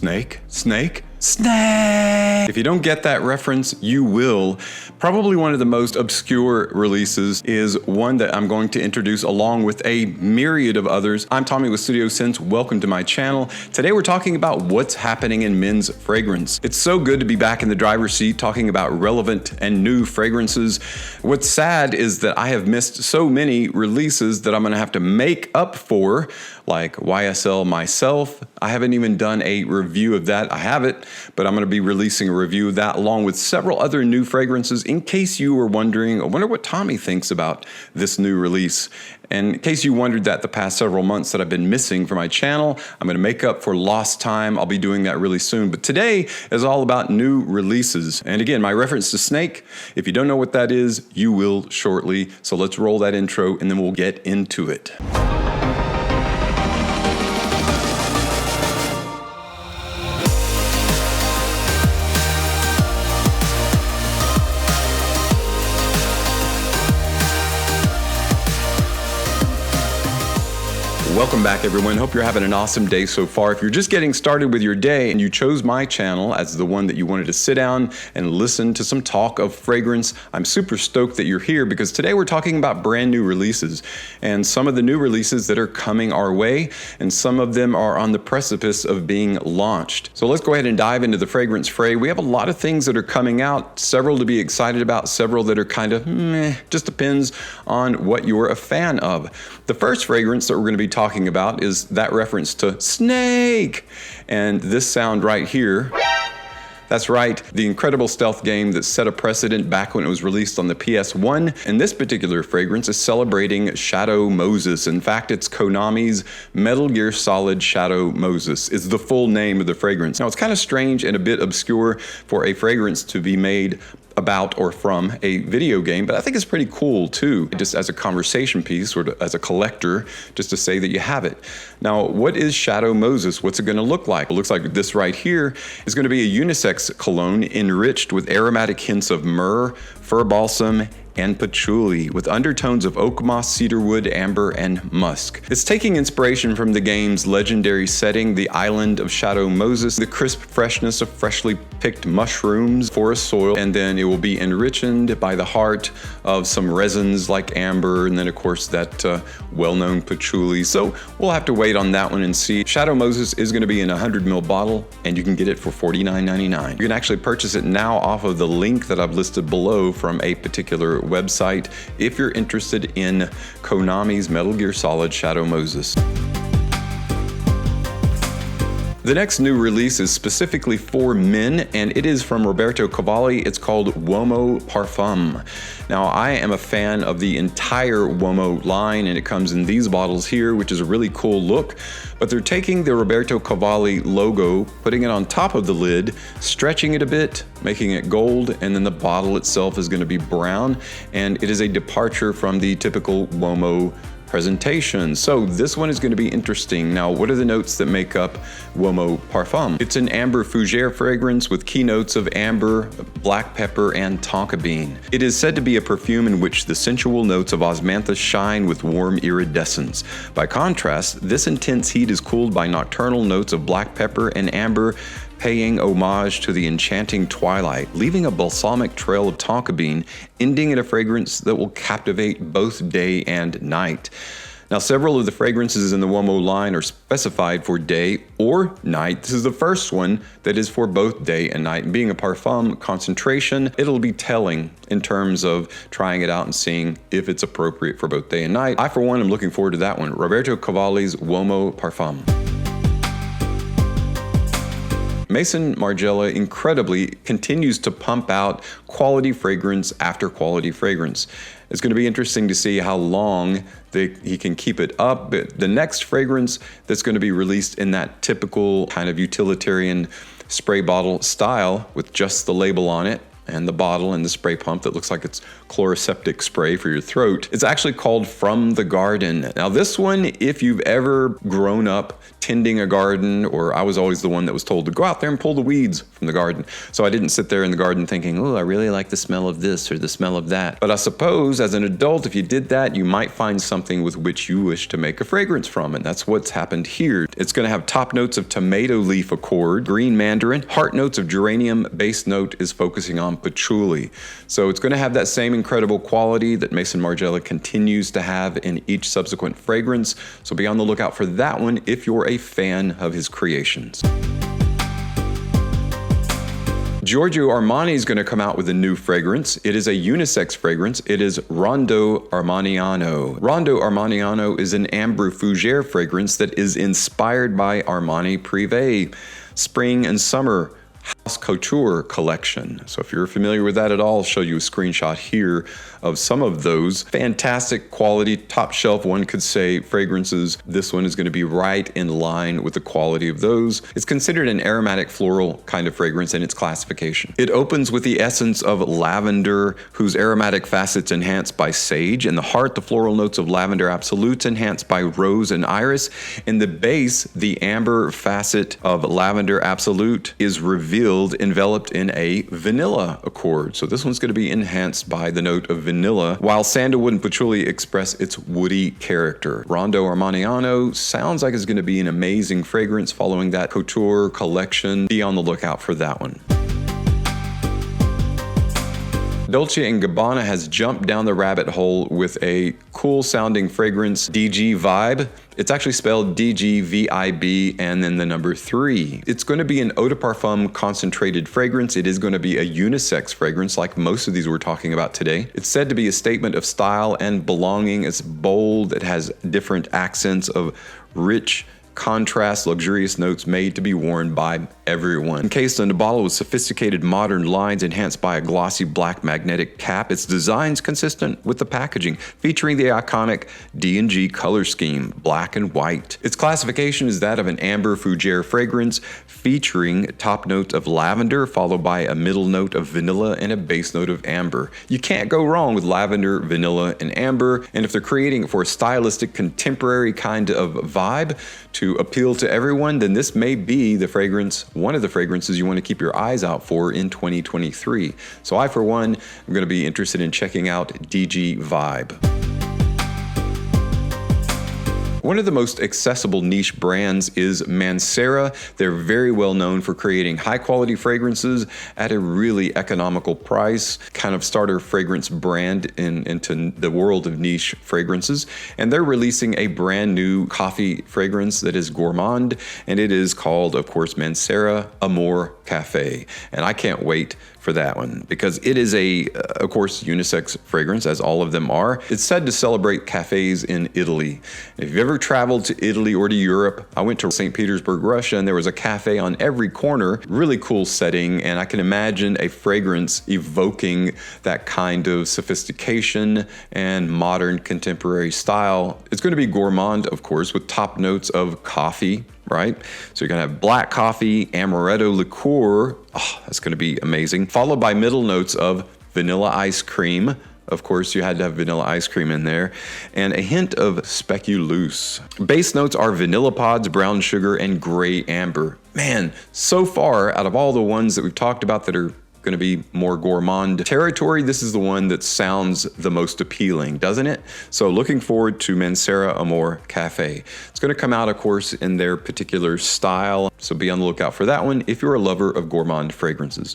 Snake? Snake? Snake! If you don't get that reference, you will. Probably one of the most obscure releases is one that I'm going to introduce along with a myriad of others. I'm Tommy with Studio Sense. Welcome to my channel. Today we're talking about what's happening in men's fragrance. It's so good to be back in the driver's seat talking about relevant and new fragrances. What's sad is that I have missed so many releases that I'm going to have to make up for, like YSL myself. I haven't even done a review of that. I have it, but I'm going to be releasing a review of that along with several other new fragrances in case you were wondering, I wonder what Tommy thinks about this new release. And in case you wondered that the past several months that I've been missing from my channel, I'm going to make up for lost time. I'll be doing that really soon. But today is all about new releases. And again, my reference to Snake, if you don't know what that is, you will shortly. So let's roll that intro and then we'll get into it. Welcome back, everyone. Hope you're having an awesome day so far. If you're just getting started with your day and you chose my channel as the one that you wanted to sit down and listen to some talk of fragrance, I'm super stoked that you're here because today we're talking about brand new releases and some of the new releases that are coming our way, and some of them are on the precipice of being launched. So let's go ahead and dive into the fragrance fray. We have a lot of things that are coming out, several to be excited about, several that are kind of meh, just depends on what you're a fan of. The first fragrance that we're going to be talking about is that reference to Snake, and this sound right here. That's right, the incredible stealth game that set a precedent back when it was released on the PS1. And this particular fragrance is celebrating Shadow Moses. In fact, it's Konami's Metal Gear Solid Shadow Moses is the full name of the fragrance. Now, it's kind of strange and a bit obscure for a fragrance to be made about or from a video game, but I think it's pretty cool too, just as a conversation piece or as a collector, just to say that you have it. Now, what is Shadow Moses? What's it going to look like? It looks like this right here is going to be a unisex cologne enriched with aromatic hints of myrrh, fir balsam, and patchouli, with undertones of oak moss, cedarwood, amber, and musk. It's taking inspiration from the game's legendary setting, the island of Shadow Moses, the crisp freshness of freshly picked mushrooms, forest soil, and then it will be enriched by the heart of some resins like amber, and then of course that well-known patchouli. So we'll have to wait on that one and see. Shadow Moses is going to be in a 100 ml bottle, and you can get it for $49.99. You can actually purchase it now off of the link that I've listed below from a particular website if you're interested in Konami's Metal Gear Solid Shadow Moses. The next new release is specifically for men, and it is from Roberto Cavalli. It's called Uomo Parfum. Now, I am a fan of the entire Uomo line, and it comes in these bottles here, which is a really cool look. But they're taking the Roberto Cavalli logo, putting it on top of the lid, stretching it a bit, making it gold, and then the bottle itself is going to be brown. And it is a departure from the typical Uomo presentation. So this one is going to be interesting. Now, what are the notes that make up Uomo Parfum? It's an amber fougere fragrance with key notes of amber, black pepper, and tonka bean. It is said to be a perfume in which the sensual notes of osmanthus shine with warm iridescence. By contrast, this intense heat is cooled by nocturnal notes of black pepper and amber, paying homage to the enchanting twilight, leaving a balsamic trail of tonka bean, ending in a fragrance that will captivate both day and night. Now, several of the fragrances in the Uomo line are specified for day or night. This is the first one that is for both day and night. And being a parfum concentration, it'll be telling in terms of trying it out and seeing if it's appropriate for both day and night. I, for one, am looking forward to that one. Roberto Cavalli's Uomo Parfum. Maison Margiela incredibly continues to pump out quality fragrance after quality fragrance. It's going to be interesting to see how long he can keep it up. But the next fragrance that's going to be released in that typical kind of utilitarian spray bottle style with just the label on it and the bottle and the spray pump that looks like it's chloroseptic spray for your throat. It's actually called From the Garden. Now this one, if you've ever grown up tending a garden, or I was always the one that was told to go out there and pull the weeds from the garden. So I didn't sit there in the garden thinking, oh, I really like the smell of this or the smell of that. But I suppose as an adult, if you did that, you might find something with which you wish to make a fragrance from, and that's what's happened here. It's going to have top notes of tomato leaf accord, green mandarin, heart notes of geranium, base note is focusing on patchouli. So it's going to have that same incredible quality that Maison Margiela continues to have in each subsequent fragrance. So be on the lookout for that one if you're a fan of his creations. Giorgio Armani is going to come out with a new fragrance. It is a unisex fragrance. It is Rondo Armaniano. Rondo Armaniano is an amber fougere fragrance that is inspired by Armani Prive Spring and Summer House Couture collection. So if you're familiar with that at all, I'll show you a screenshot here of some of those. Fantastic quality, top shelf, one could say, fragrances. This one is going to be right in line with the quality of those. It's considered an aromatic floral kind of fragrance in its classification. It opens with the essence of lavender, whose aromatic facets enhanced by sage. In the heart, the floral notes of lavender absolutes enhanced by rose and iris. In the base, the amber facet of lavender absolute is revealed, enveloped in a vanilla accord. So this one's going to be enhanced by the note of vanilla, while sandalwood and patchouli express its woody character. Rondo Armaniano sounds like it's going to be an amazing fragrance following that Couture collection. Be on the lookout for that one. Dolce & Gabbana has jumped down the rabbit hole with a cool sounding fragrance, DG Vibe. It's actually spelled DGVIB and then the number 3. It's going to be an eau de parfum concentrated fragrance. It is going to be a unisex fragrance like most of these we're talking about today. It's said to be a statement of style and belonging. It's bold. It has different accents of rich contrast, luxurious notes made to be worn by everyone. Encased in a bottle with sophisticated modern lines enhanced by a glossy black magnetic cap, its design's consistent with the packaging, featuring the iconic D&G color scheme, black and white. Its classification is that of an amber fougere fragrance, featuring top notes of lavender, followed by a middle note of vanilla and a base note of amber. You can't go wrong with lavender, vanilla, and amber, and if they're creating it for a stylistic, contemporary kind of vibe to appeal to everyone, then this may be the fragrance, one of the fragrances you want to keep your eyes out for in 2023. So I, for one, am going to be interested in checking out DG Vibe. One of the most accessible niche brands is Mancera. They're very well known for creating high quality fragrances at a really economical price, kind of starter fragrance brand into the world of niche fragrances. And they're releasing a brand new coffee fragrance that is gourmand, and it is called, of course, Mancera Amore Caffe. And I can't wait for that one because it is of course, unisex fragrance, as all of them are. It's said to celebrate cafes in Italy. If you've ever traveled to Italy or to Europe, I went to St. Petersburg, Russia, and there was a cafe on every corner. Really cool setting, and I can imagine a fragrance evoking that kind of sophistication and modern contemporary style. It's going to be gourmand, of course, with top notes of coffee, right? So you're going to have black coffee, amaretto liqueur. Oh, that's going to be amazing. Followed by middle notes of vanilla ice cream. Of course, you had to have vanilla ice cream in there. And a hint of speculoos. Base notes are vanilla pods, brown sugar, and gray amber. Man, so far, out of all the ones that we've talked about that are going to be more gourmand territory, this is the one that sounds the most appealing, doesn't it? So looking forward to Mancera Amore Caffe. It's going to come out, of course, in their particular style, so be on the lookout for that one if you're a lover of gourmand fragrances.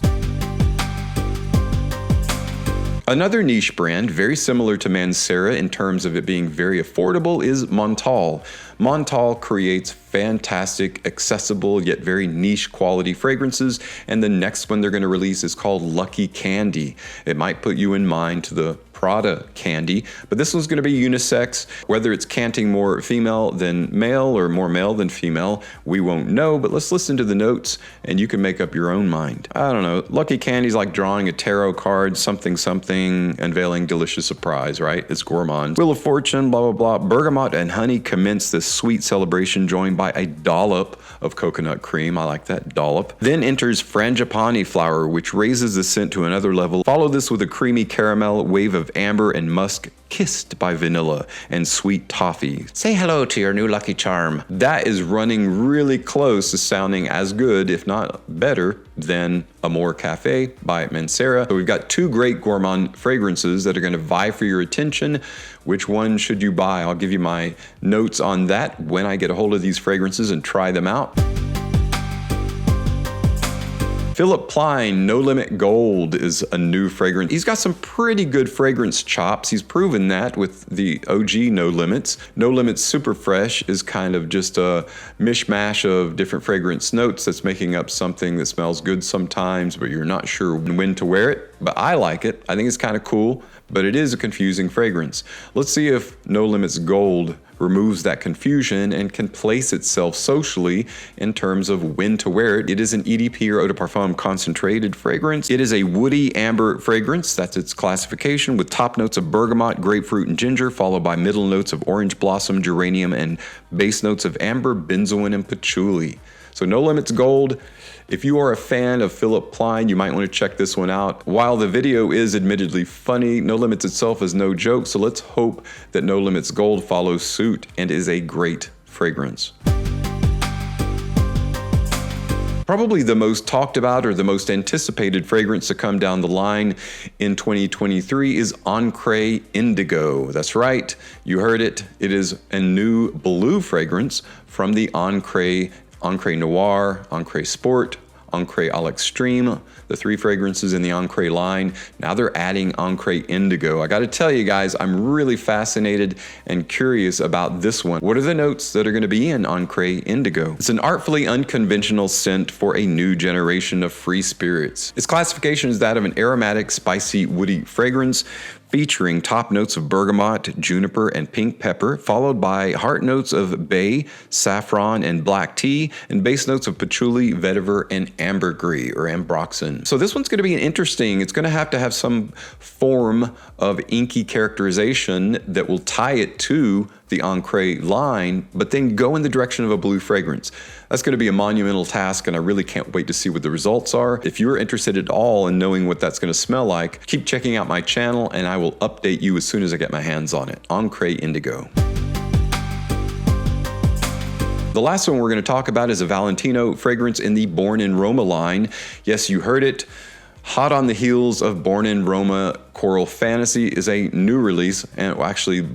Another niche brand, very similar to Mancera in terms of it being very affordable, is Montale. Montale creates fantastic, accessible, yet very niche quality fragrances, and the next one they're going to release is called Lucky Candy. It might put you in mind to the Prada candy, but this one's going to be unisex. Whether it's canting more female than male or more male than female, we won't know, but let's listen to the notes and you can make up your own mind. I don't know. Lucky Candy's like drawing a tarot card, something, unveiling delicious surprise, right? It's gourmand. Wheel of Fortune, blah, blah, blah. Bergamot and honey commence the sweet celebration joined by a dollop of coconut cream. I like that, dollop. Then enters frangipani flower, which raises the scent to another level. Follow this with a creamy caramel, wave of amber and musk, kissed by vanilla and sweet toffee. Say hello to your new lucky charm. That is running really close to sounding as good, if not better, than Amore Caffe by Mancera. So we've got two great gourmand fragrances that are going to vie for your attention. Which one should you buy? I'll give you my notes on that when I get a hold of these fragrances and try them out. Philip Plein No Limit Gold is a new fragrance. He's got some pretty good fragrance chops. He's proven that with the OG No Limits. No Limits Super Fresh is kind of just a mishmash of different fragrance notes that's making up something that smells good sometimes, but you're not sure when to wear it. But I like it. I think it's kind of cool, but it is a confusing fragrance. Let's see if No Limits Gold removes that confusion and can place itself socially in terms of when to wear it. It is an EDP or Eau de Parfum concentrated fragrance. It is a woody amber fragrance, that's its classification, with top notes of bergamot, grapefruit, and ginger, followed by middle notes of orange blossom, geranium, and base notes of amber, benzoin, and patchouli. So No Limits Gold. If you are a fan of Philip Plein, you might want to check this one out. While the video is admittedly funny, No Limits itself is no joke, so let's hope that No Limits Gold follows suit and is a great fragrance. Probably the most talked about or the most anticipated fragrance to come down the line in 2023 is Encre Indigo. That's right, you heard it. It is a new blue fragrance from the Encre Noir, Encre Sport, Encre à l'Extreme, the three fragrances in the Encre line. Now they're adding Encre Indigo. I got to tell you guys, I'm really fascinated and curious about this one. What are the notes that are going to be in Encre Indigo? It's an artfully unconventional scent for a new generation of free spirits. Its classification is that of an aromatic, spicy, woody fragrance featuring top notes of bergamot, juniper, and pink pepper, followed by heart notes of bay, saffron, and black tea, and base notes of patchouli, vetiver, and ambergris or ambroxan. So this one's going to be interesting. It's going to have some form of inky characterization that will tie it to the Encre line, but then go in the direction of a blue fragrance. That's going to be a monumental task, and I really can't wait to see what the results are. If you're interested at all in knowing what that's going to smell like, keep checking out my channel, and I will update you as soon as I get my hands on it. Encre Indigo. The last one we're going to talk about is a Valentino fragrance in the Born in Roma line. Yes, you heard it. Hot on the heels of Born in Roma, Coral Fantasy is a new release, and actually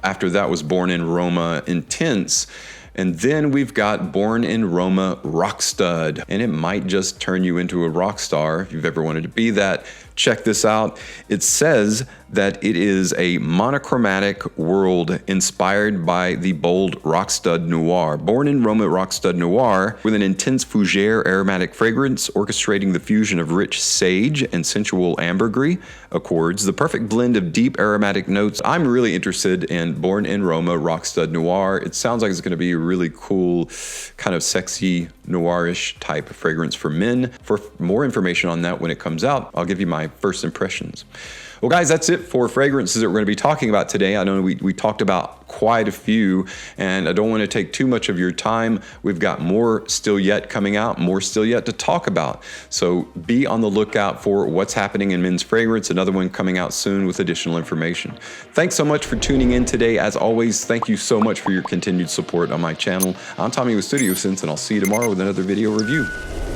after that was Born in Roma Intense. And then we've got Born in Roma Rockstud, and it might just turn you into a rock star if you've ever wanted to be that. Check this out. It says that it is a monochromatic world inspired by the bold Rockstud Noir. Born in Roma Rockstud Noir with an intense fougere aromatic fragrance orchestrating the fusion of rich sage and sensual ambergris accords, the perfect blend of deep aromatic notes. I'm really interested in Born in Roma Rockstud Noir. It sounds like it's going to be a really cool, kind of sexy, noirish type of fragrance for men. For more information on that when it comes out, I'll give you my first impressions. Well, guys, that's it for fragrances that we're going to be talking about today. I know we talked about quite a few, and I don't want to take too much of your time. We've got more still yet coming out, more still yet to talk about. So be on the lookout for what's happening in men's fragrance, another one coming out soon with additional information. Thanks so much for tuning in today. As always, thank you so much for your continued support on my channel. I'm Tommy with Studio Sense, and I'll see you tomorrow with another video review.